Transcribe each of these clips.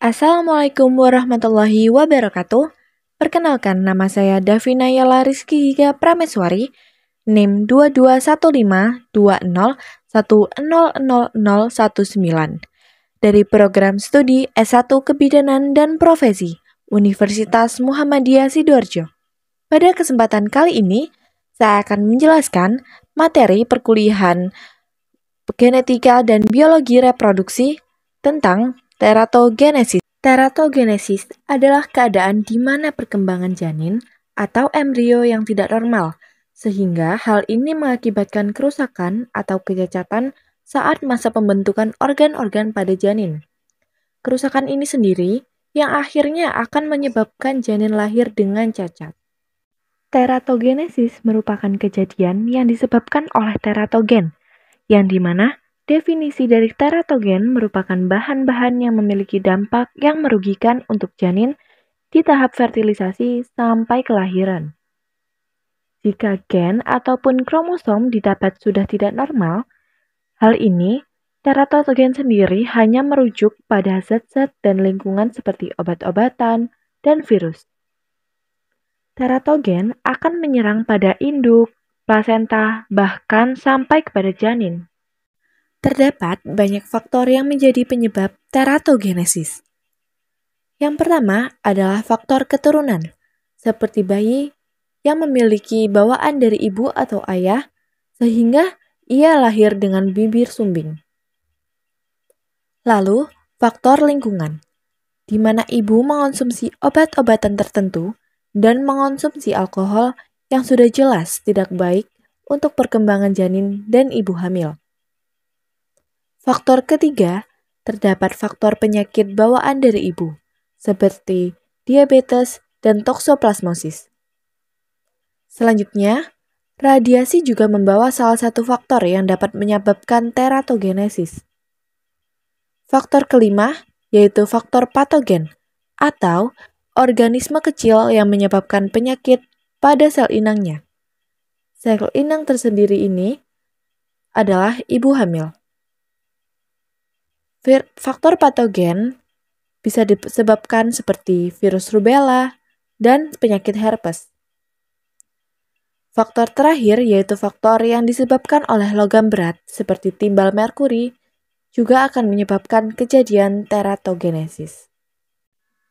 Assalamualaikum warahmatullahi wabarakatuh. Perkenalkan, nama saya Davina Yala Rizky Giga Prameswari, NIM 221520100019 dari program studi S1 Kebidanan dan Profesi Universitas Muhammadiyah Sidoarjo. Pada kesempatan kali ini, saya akan menjelaskan materi perkuliahan genetika dan biologi reproduksi tentang teratogenesis. Teratogenesis adalah keadaan di mana perkembangan janin atau embrio yang tidak normal, sehingga hal ini mengakibatkan kerusakan atau kecacatan saat masa pembentukan organ-organ pada janin. Kerusakan ini sendiri yang akhirnya akan menyebabkan janin lahir dengan cacat. Teratogenesis merupakan kejadian yang disebabkan oleh teratogen, yang dimana definisi dari teratogen merupakan bahan-bahan yang memiliki dampak yang merugikan untuk janin di tahap fertilisasi sampai kelahiran. Jika gen ataupun kromosom didapat sudah tidak normal, hal ini teratogen sendiri hanya merujuk pada zat-zat dan lingkungan seperti obat-obatan dan virus. Teratogen akan menyerang pada induk, plasenta, bahkan sampai kepada janin. Terdapat banyak faktor yang menjadi penyebab teratogenesis. Yang pertama adalah faktor keturunan, seperti bayi yang memiliki bawaan dari ibu atau ayah, sehingga ia lahir dengan bibir sumbing. Lalu, faktor lingkungan, di mana ibu mengonsumsi obat-obatan tertentu dan mengonsumsi alkohol yang sudah jelas tidak baik untuk perkembangan janin dan ibu hamil. Faktor ketiga, terdapat faktor penyakit bawaan dari ibu, seperti diabetes dan toksoplasmosis. Selanjutnya, radiasi juga membawa salah satu faktor yang dapat menyebabkan teratogenesis. Faktor kelima, yaitu faktor patogen, atau organisme kecil yang menyebabkan penyakit pada sel inangnya. Sel inang tersendiri ini adalah ibu hamil. Faktor patogen bisa disebabkan seperti virus rubella dan penyakit herpes. Faktor terakhir yaitu faktor yang disebabkan oleh logam berat seperti timbal merkuri juga akan menyebabkan kejadian teratogenesis.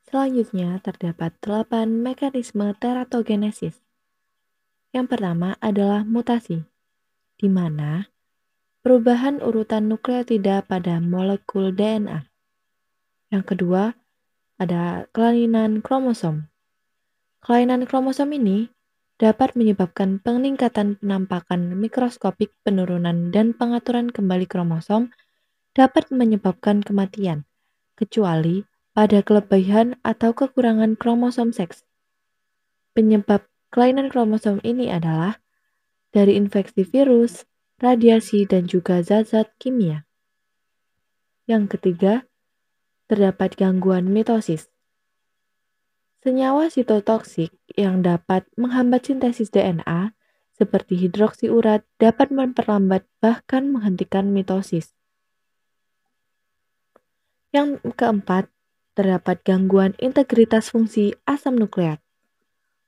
Selanjutnya terdapat 8 mekanisme teratogenesis. Yang pertama adalah mutasi, di mana perubahan urutan nukleotida pada molekul DNA. Yang kedua, ada kelainan kromosom. Kelainan kromosom ini dapat menyebabkan peningkatan penampakan mikroskopik penurunan dan pengaturan kembali kromosom dapat menyebabkan kematian, kecuali pada kelebihan atau kekurangan kromosom seks. Penyebab kelainan kromosom ini adalah dari infeksi virus, radiasi, dan juga zat-zat kimia. Yang ketiga, terdapat gangguan mitosis. Senyawa sitotoksik yang dapat menghambat sintesis DNA, seperti hidroksiurat, dapat memperlambat bahkan menghentikan mitosis. Yang keempat, terdapat gangguan integritas fungsi asam nukleat.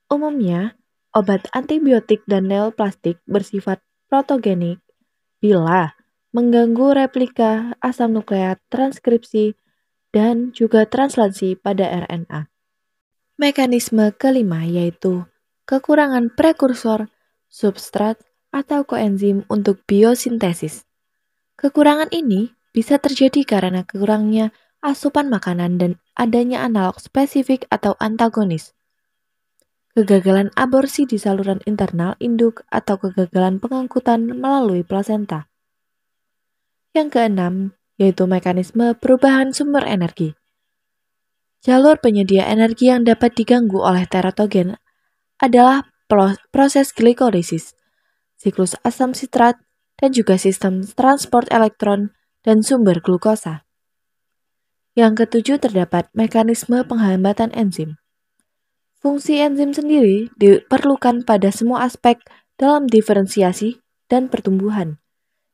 Umumnya, obat antibiotik dan neoplastik bersifat protogenik bila mengganggu replika asam nukleat, transkripsi, dan juga translasi pada RNA. Mekanisme kelima yaitu kekurangan prekursor, substrat, atau koenzim untuk biosintesis. Kekurangan ini bisa terjadi karena kurangnya asupan makanan dan adanya analog spesifik atau antagonis. Kegagalan aborsi di saluran internal induk atau kegagalan pengangkutan melalui plasenta. Yang keenam, yaitu mekanisme perubahan sumber energi. Jalur penyedia energi yang dapat diganggu oleh teratogen adalah proses glikolisis, siklus asam sitrat, dan juga sistem transport elektron dan sumber glukosa. Yang ketujuh terdapat mekanisme penghambatan enzim. Fungsi enzim sendiri diperlukan pada semua aspek dalam diferensiasi dan pertumbuhan,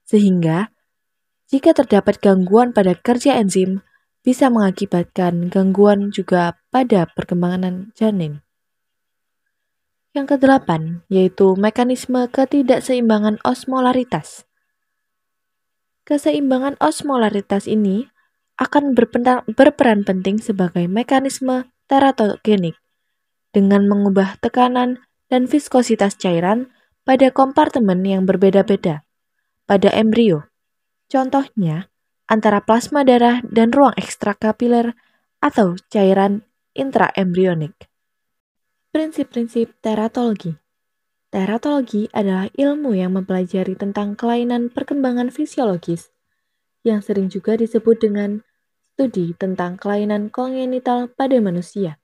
sehingga jika terdapat gangguan pada kerja enzim, bisa mengakibatkan gangguan juga pada perkembangan janin. Yang kedelapan, yaitu mekanisme ketidakseimbangan osmolaritas. Keseimbangan osmolaritas ini akan berperan penting sebagai mekanisme teratogenik dengan mengubah tekanan dan viskositas cairan pada kompartemen yang berbeda-beda pada embrio. Contohnya, antara plasma darah dan ruang ekstrakapiler atau cairan intraembrionik. Prinsip-prinsip teratologi. Teratologi adalah ilmu yang mempelajari tentang kelainan perkembangan fisiologis, yang sering juga disebut dengan studi tentang kelainan kongenital pada manusia.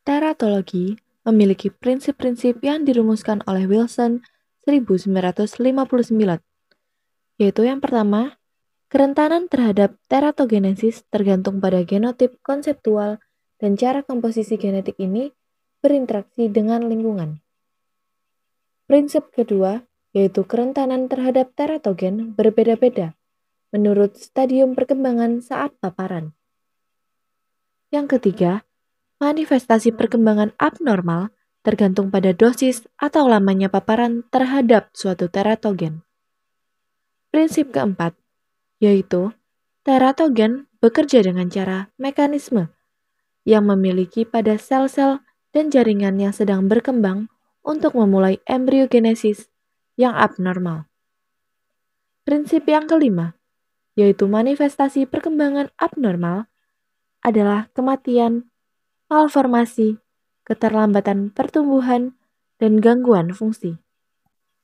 Teratologi memiliki prinsip-prinsip yang dirumuskan oleh Wilson 1959, yaitu yang pertama, kerentanan terhadap teratogenesis tergantung pada genotip konseptual dan cara komposisi genetik ini berinteraksi dengan lingkungan. Prinsip kedua, yaitu kerentanan terhadap teratogen berbeda-beda menurut stadium perkembangan saat paparan. Yang ketiga, manifestasi perkembangan abnormal tergantung pada dosis atau lamanya paparan terhadap suatu teratogen. Prinsip keempat, yaitu teratogen bekerja dengan cara mekanisme yang memiliki pada sel-sel dan jaringan yang sedang berkembang untuk memulai embriogenesis yang abnormal. Prinsip yang kelima, yaitu manifestasi perkembangan abnormal, adalah kematian, malformasi, keterlambatan pertumbuhan, dan gangguan fungsi.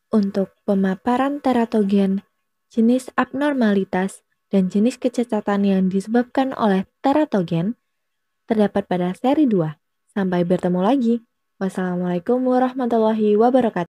Untuk pemaparan teratogen, jenis abnormalitas, dan jenis kecacatan yang disebabkan oleh teratogen terdapat pada seri 2. Sampai bertemu lagi. Wassalamualaikum warahmatullahi wabarakatuh.